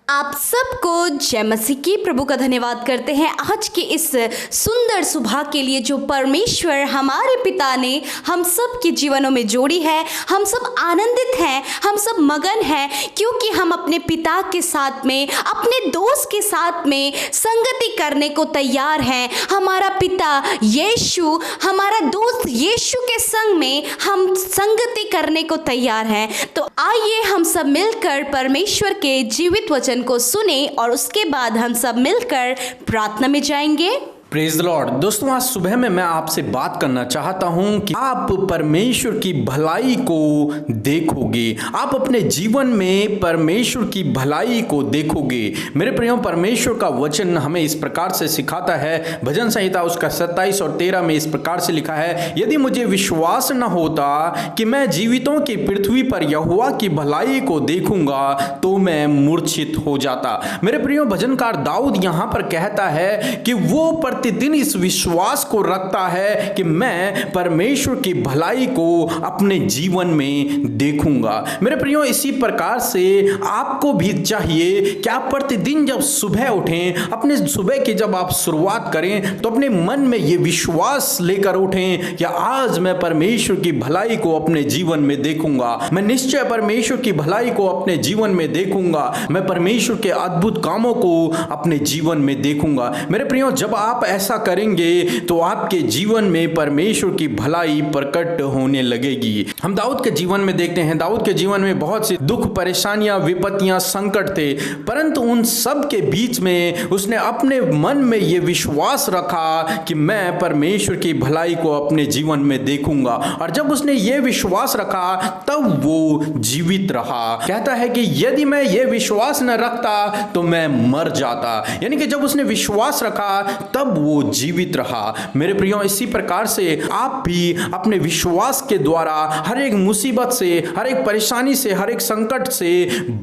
आप सबको जय मसीह की प्रभु का धन्यवाद करते हैं आज की इस सुंदर सुबह के लिए जो परमेश्वर हमारे पिता ने हम सब के जीवनों में जोड़ी है। हम सब आनंदित हैं, हम सब मगन हैं क्योंकि हम अपने पिता के साथ में, अपने दोस्त के साथ में संगति करने को तैयार हैं। हमारा पिता यीशु, हमारा दोस्त यीशु के संग में हम संगति करने को तैयार हैं। तो आइए हम सब मिलकर परमेश्वर के जीवित वचन को सुने और उसके बाद हम सब मिलकर प्रार्थना में जाएंगे। Praise the Lord. दोस्तों, आज सुबह में मैं आपसे बात करना चाहता हूं कि आप परमेश्वर की भलाई को देखोगे, आप अपने जीवन में परमेश्वर की भलाई को देखोगे। मेरे प्रियो, परमेश्वर का वचन हमें इस प्रकार से सिखाता है। भजन संहिता उसका 27 और 13 में इस प्रकार से लिखा है, यदि मुझे विश्वास न होता कि मैं जीवितों की पृथ्वी पर यहोवा की भलाई को देखूंगा तो मैं मूर्छित हो जाता। मेरे प्रियो, भजनकार दाऊद यहां पर कहता है कि वो प्रतिदिन इस विश्वास को रखता है कि मैं परमेश्वर की भलाई को अपने जीवन में देखूंगा। मेरे प्रियो, इसी प्रकार से आपको भी चाहिए कि आप प्रतिदिन जब सुबह उठें, अपने सुबह की जब आप शुरुआत करें तो अपने मन में ये विश्वास लेकर उठें कि आज मैं परमेश्वर की भलाई को अपने जीवन में देखूंगा, मैं निश्चय परमेश्वर की भलाई को अपने जीवन में देखूंगा, मैं परमेश्वर के अद्भुत कामों को अपने जीवन में देखूंगा। मेरे प्रियो, जब आप ऐसा करेंगे तो आपके जीवन में परमेश्वर की भलाई प्रकट होने लगेगी। हम दाऊद के जीवन में देखते हैं, दाऊद के जीवन में बहुत सी दुख, परेशानियां, विपत्तियां, संकट थे, परंतु उन सब के बीच में उसने अपने मन में यह विश्वास रखा कि मैं परमेश्वर की भलाई को अपने जीवन में देखूंगा। और जब उसने यह विश्वास रखा तब वो जीवित रहा। कहता है कि यदि मैं यह विश्वास न रखता तो मैं मर जाता। यानी कि जब उसने विश्वास रखा तब वो जीवित रहा। मेरे प्रियो, इसी प्रकार से आप भी अपने विश्वास के द्वारा हर एक मुसीबत से, हर एक परेशानी से, हर एक संकट से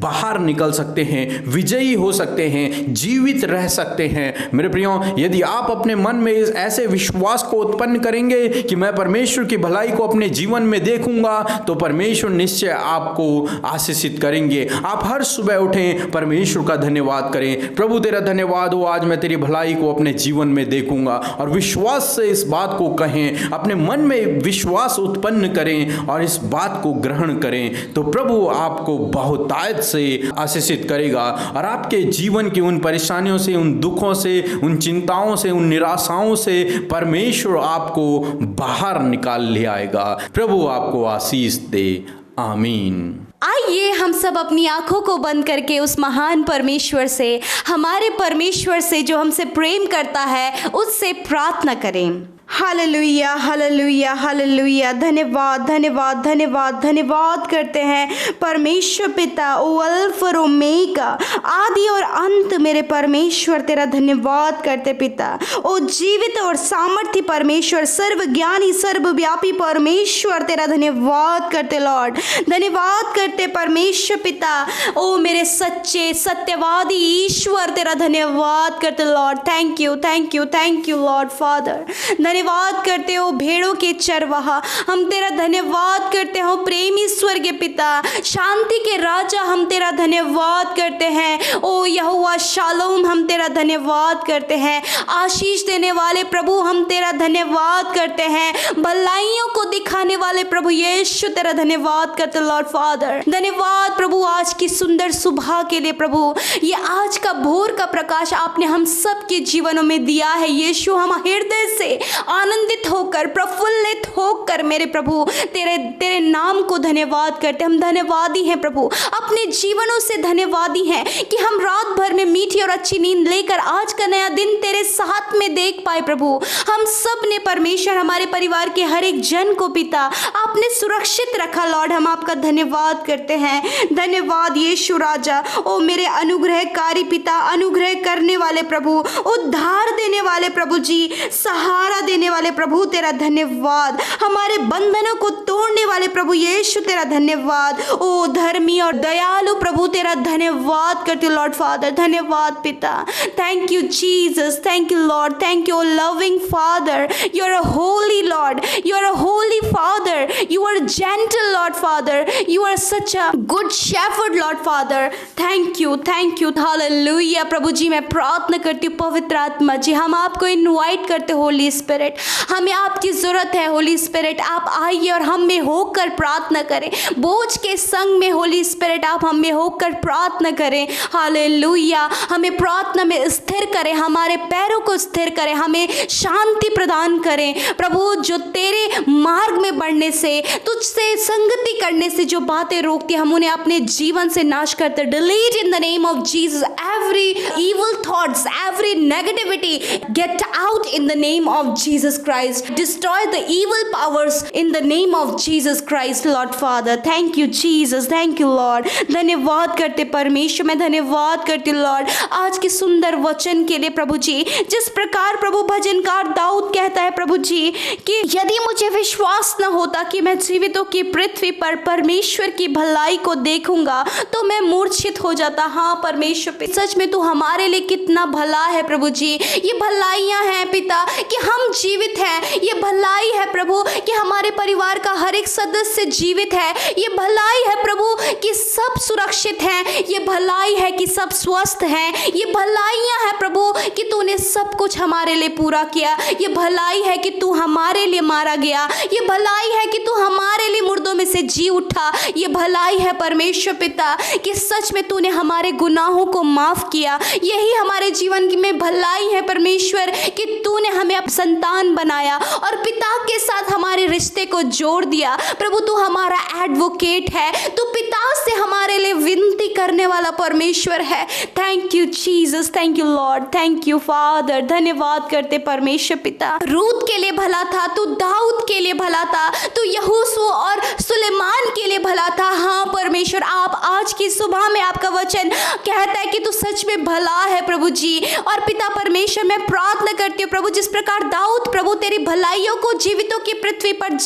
बाहर निकल सकते हैं, विजयी हो सकते हैं, जीवित रह सकते हैं। मेरे प्रियो, यदि आप अपने मन में ऐसे विश्वास को उत्पन्न करेंगे कि मैं परमेश्वर की भलाई को अपने जीवन में देखूंगा तो परमेश्वर निश्चय आपको आशीषित करेंगे। आप हर सुबह उठें, परमेश्वर का धन्यवाद करें, प्रभु तेरा धन्यवाद हो, आज मैं तेरी भलाई को अपने जीवन में देखूंगा। और विश्वास से इस बात को कहें, अपने मन में विश्वास उत्पन्न करें और इस बात को ग्रहण करें तो प्रभु आपको बहुतायत से आशीषित करेगा और आपके जीवन की उन परेशानियों से, उन दुखों से, उन चिंताओं से, उन निराशाओं से परमेश्वर आपको बाहर निकाल ले आएगा। प्रभु आपको आशीष दे। आमीन। आइए हम सब अपनी आंखों को बंद करके उस महान परमेश्वर से, हमारे परमेश्वर से जो हमसे प्रेम करता है, उससे प्रार्थना करें। Hallelujah, hallelujah, hallelujah. धन्यवाद, धन्यवाद, धन्यवाद, धन्यवाद करते हैं परमेश्वर पिता, ओ अल्फा और ओमेगा, आदि और अंत मेरे परमेश्वर, तेरा धन्यवाद करते पिता। ओ जीवित और सामर्थ्य परमेश्वर, सर्वज्ञानी, सर्वव्यापी परमेश्वर, तेरा धन्यवाद करते लॉर्ड। धन्यवाद करते परमेश्वर पिता। ओ मेरे सच्चे सत्यवादी ईश्वर, तेरा धन्यवाद करते Lord. Thank you, thank you, thank you Lord father. धन्यवाद करते हो भेड़ों के चरवाहा, हम तेरा धन्यवाद करते हो प्रेमी स्वर्गीय पिता, शांति के राजा, हम तेरा धन्यवाद करते हैं। ओ यहोवा शालोम, हम तेरा धन्यवाद करते हैं। आशीष देने वाले प्रभु, हम तेरा धन्यवाद करते हैं। भलाइयों को दिखाने वाले प्रभु यीशु, तेरा धन्यवाद करते लॉर्ड फादर। धन्यवाद प्रभु आज की सुंदर सुबह के लिए प्रभु, ये आज का भोर का प्रकाश आपने हम सब के जीवनों में दिया है यीशु। हम हृदय से आनंदित होकर, प्रफुल्लित होकर मेरे प्रभु तेरे नाम को धन्यवाद करते। हम धन्यवादी हैं प्रभु, अपने जीवनों से धन्यवादी हैं कि हम रात भर में मीठी और अच्छी नींद लेकर आज का नया दिन तेरे साथ में देख पाए प्रभु। हम सब ने परमेश्वर, हमारे परिवार के हर एक जन को पिता आपने सुरक्षित रखा लॉर्ड, हम आपका धन्यवाद करते हैं। धन्यवाद यीशु राजा। ओ मेरे अनुग्रहकारी पिता, अनुग्रह करने वाले प्रभु, उद्धार देने वाले प्रभु जी, सहारा देने वाले प्रभु तेरा धन्यवाद, हमारे बंधनों को तोड़ने वाले प्रभु यीशु तेरा धन्यवाद। ओ धर्मी और दयालु प्रभु तेरा धन्यवाद करती हूँ लॉर्ड फादर, धन्यवाद पिता। Thank you Jesus, thank you lord, thank you loving father, you are a holy lord, you are a holy father, you are gentle lord father, you are such a good shepherd lord father. Thank you, hallelujah. प्रभु जी मैं प्रार्थना करती हूँ पवित्र आत्मा जी, हम आपको इनवाइट करते होली स्पिरिट, हमें आपकी जरूरत है होली स्पिरिट, आप आइए और हम में होकर प्रार्थना करें। बोझ के संग में होली स्पिरिट आप हम में होकर प्रार्थना करें। हालेलुया, हमें प्रार्थना में स्थिर करें, हमारे पैरों को स्थिर करें, हमें शांति प्रदान करें। प्रभु जो तेरे मार्ग में बढ़ने से, तुझसे संगति करने से जो बातें रोकती हम उन्हें अपने जीवन से नाश करते। Delete in the name of Jesus every evil thoughts, every negativity, get out in the name of Jesus Christ. Destroy the evil powers in the name of Jesus Christ, Lord Father. Thank you Jesus, thank you Lord. धन्यवाद करते परमेश्वर, मैं धन्यवाद करती हूँ Lord आज के सुंदर वचन के लिए प्रभु जी। जिस प्रकार प्रभु भजनकार दाऊद कहता है प्रभु जी कि यदि मुझे विश्वास न होता कि मैं जीवितों की पृथ्वी पर परमेश्वर की भलाई को देखूंगा तो मैं मूर्छित हो जाता। हाँ परमेश्वर, सच में तू हमारे लिए कितना भला है प्रभु जी। ये भलाइयाँ हैं पिता कि हम जीवित हैं, ये भलाई है प्रभु कि हमारे परिवार का हर एक सदस्य जीवित है, ये भलाई है प्रभु कि सब सुरक्षित हैं, ये भलाई है कि सब स्वस्थ हैं, ये भलाइयाँ हैं प्रभु कि तूने सब कुछ हमारे लिए पूरा किया, ये भलाई है कि तू हमारे लिए मारा गया, ये भलाई है कि तू हमारे लिए मुर्दों में से जी उठा, ये भलाई है परमेश्वर पिता कि सच में तूने हमारे गुनाहों को माफ किया। यही हमारे जीवन में भलाई है परमेश्वर कि तूने हमें अब संतान बनाया और पिता के साथ हमारे रिश्ते को जोड़ दिया। प्रभु तू हमारा एडवोकेट है, तू पिता से हमारे लिए विनती करने वाला परमेश्वर है। Thank you Jesus, thank you lord, thank you father. धन्यवाद करते परमेश्वर पिता। रूत के लिए भला था, तू दाऊद के लिए भला था, तू यहोशू और सुलेमान के लिए भला था। हाँ परमेश्वर, आप आज की सुबह में आपका वचन कहता है कि तू सच में भला है प्रभु जी। और पिता परमेश्वर मैं प्रार्थना करती हूँ प्रभु जिस प्रकार दाऊद प्रभु तेरी भलाइयों को जीवितों की पृथ्वी पर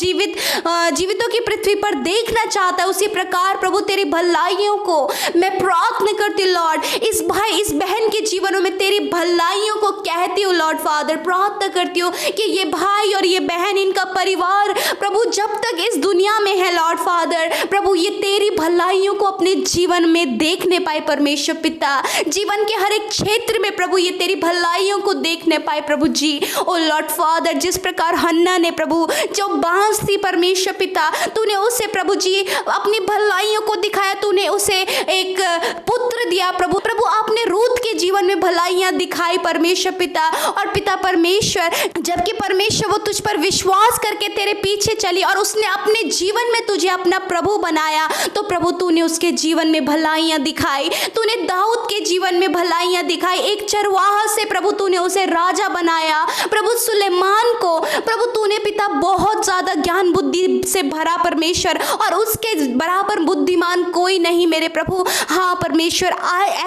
जीवितों की पृथ्वी पर देखना चाहता है, उसी प्रकार प्रभु तेरी भलाइयों को मैं प्रार्थना करती हूँ लॉर्ड इस भाई इस बहन के जीवनों में तेरी भलाइयों को कहती हूँ लॉर्ड फादर। प्रार्थना करती हूँ कि ये भाई और ये बहन इनका परिवार प्रभु जब तक इस दुनिया में है लॉर्ड फादर प्रभु ये तेरी भलाइयों को अपने जीवन में देखने पाए परमेश्वर पिता। जीवन के हर एक क्षेत्र में प्रभु ये तेरी भलाइयों को देखने पाए प्रभु जी। ओ लॉर्ड फादर जिस प्रकार हन्ना ने प्रभु जो बांस थी परमेश्वर पिता तूने उसे प्रभु जी अपनी भलाइयों को दिखाया, तूने उसे एक पुत्र दिया प्रभु। प्रभु आपने रूत के जीवन में भलाइयां दिखाई परमेश्वर पिता। और पिता परमेश्वर जबकि परमेश्वर वो तुझ पर विश्वास करके तेरे पीछे चली और उसने अपने जीवन में तुझे अपना प्रभु बनाया तो प्रभु तूने उसके जीवन में भलाइयां दिखाई। तूने दाऊद के जीवन में भलाइयां दिखाई, एक चरवाहा से प्रभु तूने उसे राजा बनाया। प्रभु सुलेमान को प्रभु तूने पिता बहुत ज्यादा ज्ञान बुद्धि से भरा परमेश्वर और उसके बराबर बुद्धिमान कोई नहीं मेरे प्रभु। हाँ परमेश्वर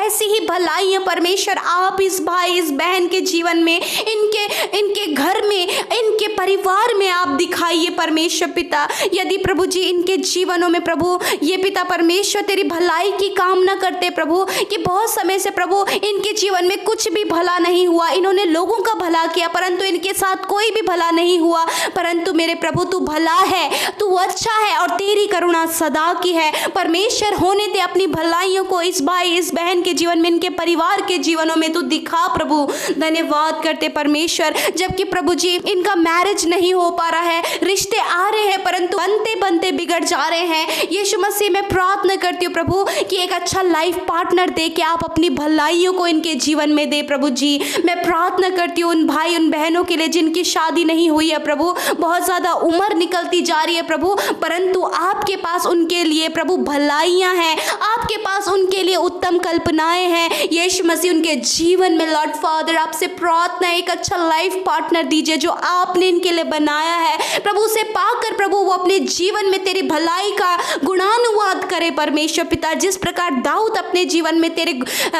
ऐसी ही भलाइयां परमेश्वर आप इस भाई इस बहन के जीवन में इनके घर में इनके परिवार में आप दिखाइए परमेश्वर पिता। यदि प्रभु जी इनके जीवनों में प्रभु ये पिता परमेश्वर तेरी भलाई की कामना करते प्रभु कि बहुत समय से प्रभु इनके जीवन में कुछ भी भला नहीं हुआ, इन्होंने लोगों का भला किया परंतु इनके साथ कोई भी भला नहीं हुआ। परंतु मेरे प्रभु तू भला है, तू अच्छा है और तेरी करुणा सदा की है। परमेश्वर होने दे अपनी भलाइयों को इस भाई इस बहन के जीवन में इनके परिवार के जीवनों में तू दिखा प्रभु। धन्यवाद करते परमेश्वर जबकि प्रभु जी इनका मैरिज नहीं हो पा रहा है, रिश्ते आ रहे हैं परंतु बनते बनते बिगड़ जा रहे हैं। यीशु मसीह मैं प्रार्थना करती हूँ प्रभु कि एक अच्छा लाइफ पार्टनर दे के आप अपनी भलाइयों को इनके जीवन में दे प्रभु जी। मैं प्रार्थना करती हूँ उन भाई उन बहनों के लिए जिनकी शादी नहीं हुई है प्रभु, बहुत ज्यादा उम्र निकलती जा रही है प्रभु परंतु आपके पास उनके लिए प्रभु भलाइयां हैं, आपके पास उनके लिए उत्तम कल्पनाएं हैं। यीशु मसीह उनके जीवन में लॉर्ड फादर आपसे प्रार्थना एक अच्छा लाइफ पार्टनर दीजिए जो आपने इनके लिए बनाया है प्रभु। उसे पाकर प्रभु वो अपने जीवन में तेरी भलाई का गुणानुवाद करे परमेश्वर पिता। जिस प्रकार दाऊद अपने जीवन में तेरे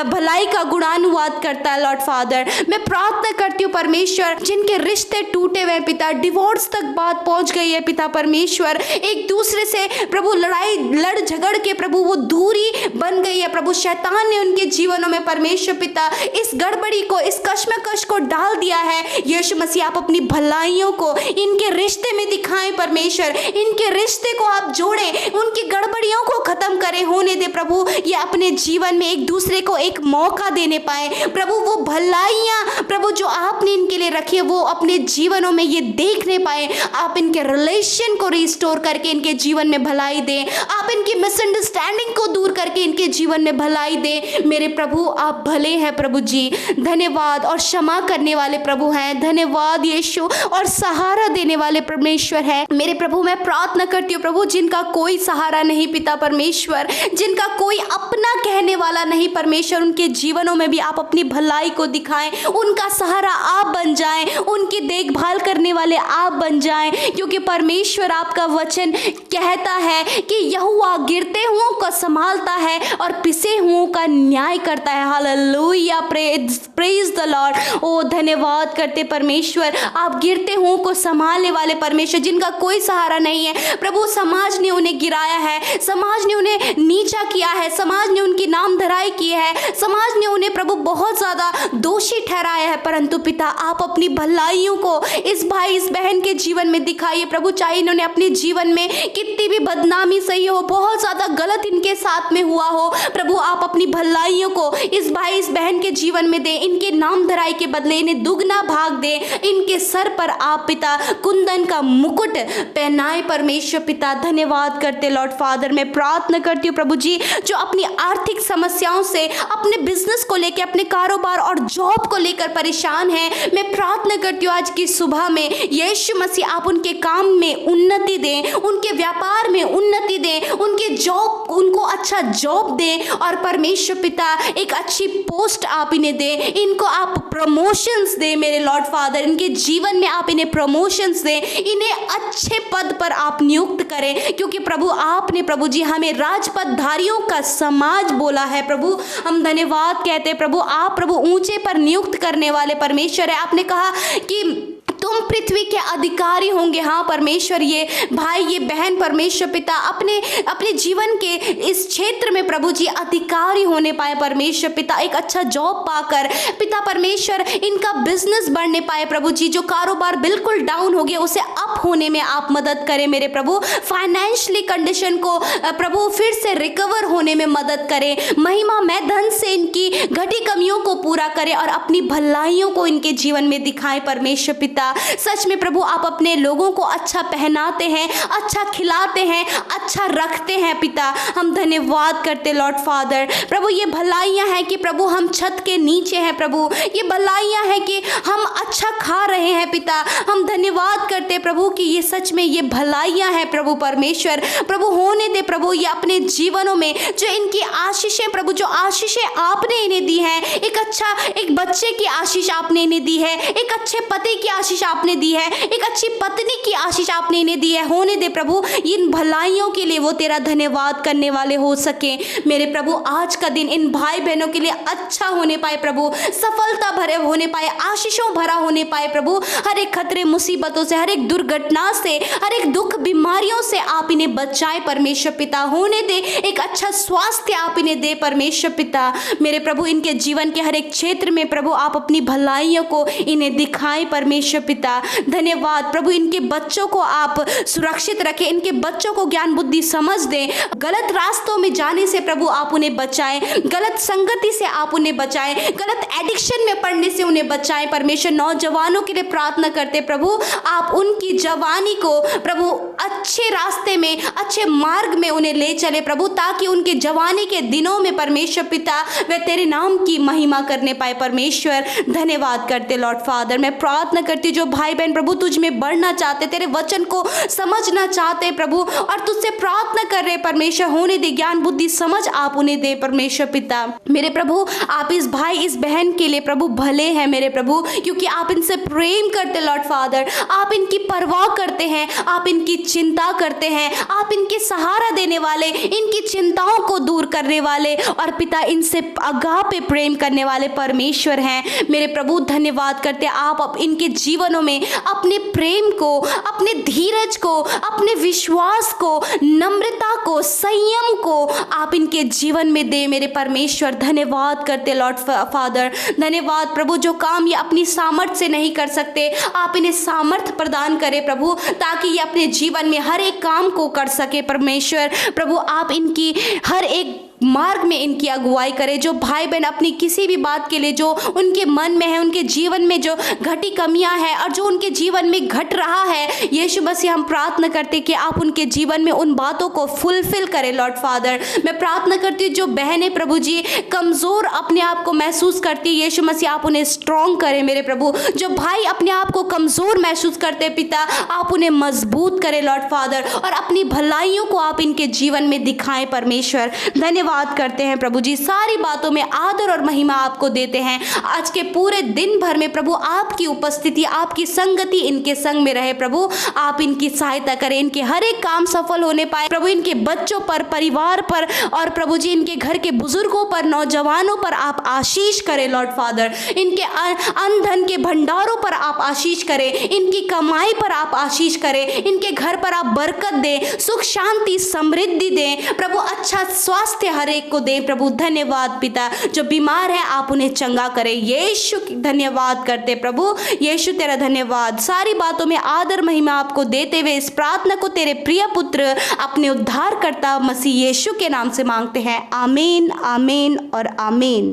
भलाई का गुणानुवाद करता है लॉर्ड फादर। मैं प्रार्थना करती हूँ परमेश्वर, जिनके रिश्ते टूटे हुए पिता, डिवोर्स तक बात पहुंच गई है पिता परमेश्वर, एक दूसरे से प्रभु लड़ाई लड़ झगड़ के प्रभु वो दूरी बन गई है प्रभु, शैतान ने उनके जीवनों में परमेश्वर पिता इस गड़बड़ी को, इस कश्मकश को डाल दिया है। यीशु मसीह आप अपनी भलाइयों को इनके रिश्ते में दिखाएं परमेश्वर, इनके रिश्ते को आप जोड़ें, उनकी गड़बड़ियों को खत्म करें। होने दे प्रभु ये अपने जीवन में एक दूसरे को एक मौका देने पाए प्रभु, वो भलाइयाँ प्रभु जो आपने इनके लिए रखी है वो अपने जीवनों में ये देखने पाए। आप इनके रिलेशन को रिस्टोर करके इनके जीवन में भलाई दें, आप इनकी मिसअंडरस्टैंडिंग को दूर करके इनके जीवन में भलाई दें। मेरे प्रभु आप भले हैं प्रभु जी, धन्यवाद, और क्षमा करने वाले प्रभु हैं, धन्यवाद यीशु, और सहारा देने वाले परमेश्वर है। मेरे प्रभु मैं प्रार्थना करती हूँ प्रभु, जिनका कोई सहारा नहीं पिता परमेश्वर, जिनका कोई अपना कहने वाला नहीं परमेश्वर, उनके जीवनों में भी आप अपनी भलाई को दिखाएं, उनका सहारा आप बन जाएं, उनकी देखभाल करने वाले आप बन जाएं, क्योंकि परमेश्वर आपका वचन कहता है कि यहोवा गिरते हुओं को संभालता है और पिसे हुओं का न्याय करता है। Hallelujah, praise the lord. ओ धन्यवाद करते परमेश्वर, आप गिरते हुओं को संभालने वाले परमेश्वर, जिनका कोई सहारा नहीं है प्रभु, समाज ने उन्हें गिराया है, समाज ने उन्हें नीचा किया है, समाज ने उनकी नामधराई की है, समाज ने उन्हें प्रभु बहुत ज्यादा दोषी ठहराया है, परंतु पिता आप अपनी भलाइयों को इस भाई इस बहन के जीवन में दिखाइए प्रभु। चाहे इन्होंने अपने जीवन में कितनी भी बदनामी सही हो, बहुत ज्यादा गलत इनके साथ में हुआ हो प्रभु, आप अपनी भलाइयों को इस भाई इस बहन के जीवन में दें, इनके नामधराई के बदले इन्हें दुगना भाग दें, इनके सर पर आप पिता कुंदन का मुकुट पहनाए परमेश्वर पिता। धन्यवाद करते लॉर्ड फादर, मैं प्रार्थना करती हूँ प्रभु जी, जो अपनी आर्थिक समस्याओं से, अपने बिजनेस को लेकर, अपने कारोबार और जॉब को लेकर परेशान है, मैं प्रार्थना करती हूँ आज की सुबह में यीशु मसीह आप उनके काम में उन्नति दें, उनके व्यापार में उन्नति दें, उनके जॉब, उनको अच्छा जॉब दें, और परमेश्वर पिता एक अच्छी पोस्ट आप इन्हें दें, इनको आप प्रमोशंस दें मेरे लॉर्ड फादर, इनके जीवन में आप इन्हें प्रमोशंस दें, इन्हें अच्छे पद पर आप नियुक्त करें, क्योंकि प्रभु आपने प्रभु जी हमें राजपदधारियों का समाज बोला है प्रभु। हम धन्यवाद कहते हैं प्रभु, आप प्रभु ऊंचे पर नियुक्त करने वाले परमेश्वर है। आपने कहा कि तुम पृथ्वी के अधिकारी होंगे। हाँ परमेश्वर, ये भाई ये बहन परमेश्वर पिता अपने जीवन के इस क्षेत्र में प्रभु जी अधिकारी होने पाए परमेश्वर पिता, एक अच्छा जॉब पाकर पिता परमेश्वर इनका बिजनेस बढ़ने पाए प्रभु जी, जो कारोबार बिल्कुल डाउन हो गया उसे अप होने में आप मदद करें मेरे प्रभु, फाइनेंशियली कंडीशन को प्रभु फिर से रिकवर होने में मदद करें, महिमा में धन से इनकी घटी कमियों को पूरा करें और अपनी भलाइयों को इनके जीवन में दिखाएं परमेश्वर पिता। सच में प्रभु आप अपने लोगों को अच्छा पहनाते हैं, अच्छा खिलाते हैं, अच्छा रखते हैं पिता। हम धन्यवाद करते लॉर्ड फादर, प्रभु ये भलाइयां हैं कि प्रभु हम छत के नीचे हैं प्रभु, ये भलाइयां हैं कि हम अच्छा खा रहे हैं पिता। हम धन्यवाद करते प्रभु कि ये सच में ये भलाइयां हैं प्रभु परमेश्वर। प्रभु होने दे प्रभु ये अपने जीवनों में जो इनकी आशीषें प्रभु, जो आशीषें आपने इन्हें दी हैं, एक बच्चे की आशीष आपने इन्हें दी है, एक अच्छे पति की आशीष आपने दी है, एक अच्छी पत्नी की आशीष आपने इन्हें दी है। होने दे प्रभु इन भलाइयों के लिए वो तेरा धन्यवाद करने वाले हो सके मेरे प्रभु। आज का दिन इन भाई बहनों के लिए अच्छा होने पाए प्रभु, सफलता भरे होने पाए, आशीषों भरा होने पाए प्रभु। हर एक खतरे मुसीबतों से, हर एक दुर्घटना से, हर एक दुख बीमारियों से आप इन्हें बचाए परमेश्वर पिता। होने दे एक अच्छा स्वास्थ्य आप इन्हें दे परमेश्वर पिता मेरे प्रभु। इनके जीवन के हर एक क्षेत्र में प्रभु आप अपनी भलाइयों को इन्हें दिखाएं परमेश्वर पिता। धन्यवाद प्रभु, इनके बच्चों को आप सुरक्षित रखें, इनके बच्चों को ज्ञान बुद्धि समझ दें, गलत रास्तों में जाने से प्रभु आप उन्हें बचाएं, गलत संगति से आप उन्हें बचाएं, गलत एडिक्शन में पड़ने से उन्हें बचाएं परमेश्वर। नौजवानों के लिए प्रार्थना करते प्रभु आप उनकी जवानी को प्रभु अच्छे रास्ते में, अच्छे मार्ग में उन्हें ले चले प्रभु, ताकि उनके जवानी के दिनों में परमेश्वर पिता वे तेरे नाम की महिमा करने पाए परमेश्वर। धन्यवाद करते लॉर्ड फादर, मैं प्रार्थना करती करती हूँ जो भाई बहन प्रभु तुझ में बढ़ना चाहते, तेरे वचन को समझना चाहते प्रभु, और तुझसे प्रार्थना कर रहे परमेश्वर, होने दे ज्ञान बुद्धि समझ आप उन्हें दे परमेश्वर पिता। मेरे प्रभु आप इस भाई इस बहन के लिए प्रभु भले हैं मेरे प्रभु, क्योंकि आप इनसे प्रेम करते लॉर्ड फादर, आप इनकी परवाह करते हैं, आप इनकी चिंता करते हैं, आप इनके सहारा देने वाले, इनकी चिंताओं को दूर करने वाले, और पिता इनसे अगापे प्रेम करने वाले परमेश्वर हैं मेरे प्रभु। धन्यवाद करते आप इनके जीवनों में अपने प्रेम को, अपने धीरज को, अपने विश्वास को, नम्रता को, संयम को आप इनके जीवन में दे मेरे परमेश्वर। धन्यवाद करते लॉर्ड फादर, धन्यवाद प्रभु, जो काम ये अपनी सामर्थ्य से नहीं कर सकते आप इन्हें सामर्थ्य प्रदान करें प्रभु, ताकि ये अपने जीवन में हर एक काम को कर सके परमेश्वर। प्रभु आप इनकी हर एक मार्ग में इनकी अगुवाई करें। जो भाई बहन अपनी किसी भी बात के लिए जो उनके मन में है, उनके जीवन में जो घटी कमियां हैं और जो उनके जीवन में घट रहा है, यीशु मसीह हम प्रार्थना करते कि आप उनके जीवन में उन बातों को फुलफिल करें लॉर्ड फादर। मैं प्रार्थना करती हूँ जो बहनें प्रभु जी कमज़ोर अपने आप को महसूस करती है, यीशु मसीह आप उन्हें स्ट्रॉन्ग करें मेरे प्रभु। जो भाई अपने आप को कमज़ोर महसूस करते पिता, आप उन्हें मजबूत करें लॉर्ड फादर, और अपनी भलाइयों को आप इनके जीवन में दिखाएं परमेश्वर। धन्यवाद करते हैं प्रभु जी, सारी बातों में आदर और महिमा आपको देते हैं। आज के पूरे दिन भर में प्रभु आपकी उपस्थिति, आपकी संगति इनके संग में रहे प्रभु। आप इनकी सहायता करें, इनके हर एक काम सफल होने पाए प्रभु, इनके बच्चों पर, परिवार पर, और प्रभु जी इनके घर के बुजुर्गों पर, नौजवानों पर आप आशीष करें लॉर्ड फादर। इनके अनधन के भंडारों पर आप आशीष करें, इनकी कमाई पर आप आशीष करें, इनके घर पर आप बरकत दें, सुख शांति समृद्धि दें प्रभु, अच्छा स्वास्थ्य हर एक को दें प्रभु। धन्यवाद पिता, जो बीमार है आप उन्हें चंगा करें यीशु। धन्यवाद करते प्रभु यीशु, तेरा धन्यवाद। सारी बातों में आदर महिमा आपको देते हुए इस प्रार्थना को तेरे प्रिय पुत्र अपने उद्धारकर्ता मसीह यीशु के नाम से मांगते हैं। आमीन, आमीन और आमीन।